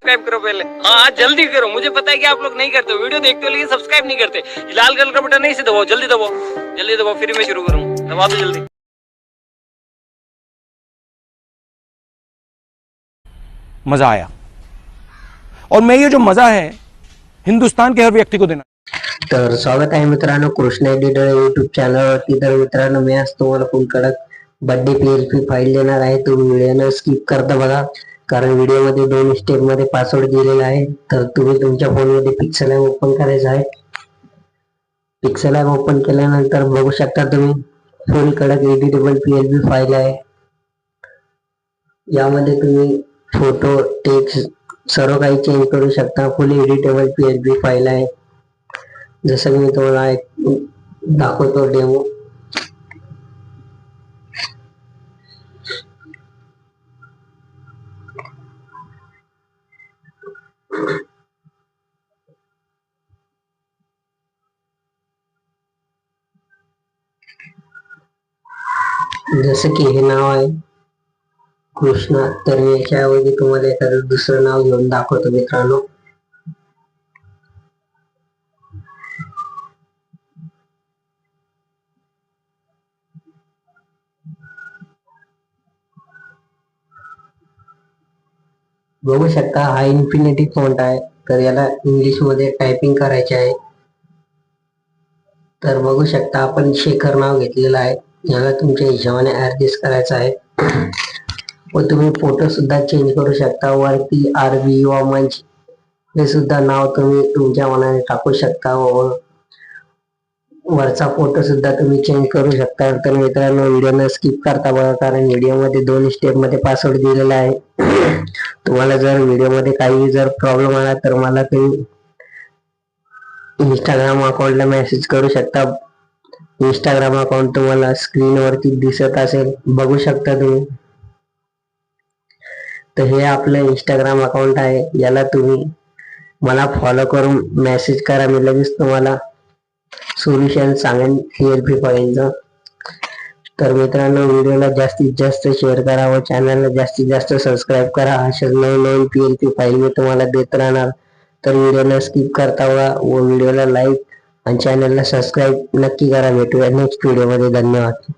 Subscribe करो पहले। हाँ जल्दी करो, मुझे पता है कि आप लोग नहीं करते, वीडियो देखते हो लेकिन सब्सक्राइब नहीं करते। लाल कलर का बटन नहीं से दबाओ, जल्दी दबाओ, जल्दी दबाओ, फिर मैं शुरू करूँ, दबा दो जल्दी। मजा आया, और मैं ये जो मजा है हिंदुस्तान के हर व्यक्ति को देना। तर स्वागत आहे मित्रांनो कृष्णा एडिटर युट्यूब चॅनलवरती। तर मित्रांनो मी आज तुम्हाला फुल कडक बर्थडे PHP फाईल देणार आहे। तुम्ही व्हिडिओ स्किप करता बघा, कारण व्हिडिओ मध्ये 2 स्टेप मध्ये पासवर्ड दिलेला आहे। तर तुम्ही तुमच्या फोन मध्ये पिक्सेल ॲप ओपन करायचा आहे। पिक्सेल ॲप ओपन केल्यानंतर बघू शकता तुम्ही फुल कडक एडिटेबल PHP फाईल आहे। यामध्ये तुम्ही फोटो, टेक्स्ट सर्व काही चेंज करू शकता। फुल एडिटेबल PHP फाईल आहे। जसं की मी तुम्हाला एक दाखवतो डेमो। जसं की हे नाव आहे कृष्णा, तर मी याच्याऐवजी तुम्हाला एखादं दुसरं नाव घेऊन दाखवतो मित्रांनो। बघू शकता हा इन्फिनिटी फॉन्ट आहे, तर याला इंग्लिश मध्ये टायपिंग करायचे आहे। तर बघू शकता आपण शेखर नाव घेतलेलं आहे, याला तुमच्या हिशोबाने ऍडजस्ट करायचं आहे। व तुम्ही फोटो सुद्धा चेंज करू शकता। वरती RB व मंच हे सुद्धा नाव तुम्ही तुमच्या मनाने टाकू शकता, व वरचा फोटो सुद्धा तुम्ही चेंज करू शकता। तर मित्रांनो व्हिडिओ न स्किप करता बघा, कारण व्हिडिओ मध्ये 2 स्टेप मध्ये पासवर्ड दिलेला आहे। तुम्हाला जर व्हिडिओ मध्ये काही जर प्रॉब्लेम आला तर मला तुम्ही इंस्टाग्राम अकाउंटला मेसेज करू शकता। इंस्टाग्राम अकाउंट तुम्हाला स्क्रीन वरती दिसत असेल, बघू शकता तुम्ही। तर हे आपलं इंस्टाग्राम अकाउंट आहे, याला तुम्ही मला फॉलो करून मेसेज करा, मी लगेच तुम्हाला सोल्युशन सांगेन PHP फाईलचं। तर मित्रांनो व्हिडिओला जास्तीत जास्त शेअर करा व चॅनलला जास्तीत जास्त सबस्क्राईब करा। अशाच नवीन PHP फाईल मी तुम्हाला देत राहणार। तर व्हिडिओला स्किप करता व व्हिडिओला लाईक आणि चॅनलला सबस्क्राईब नक्की करा। भेटूया नेक्स्ट व्हिडिओ मध्ये, धन्यवाद।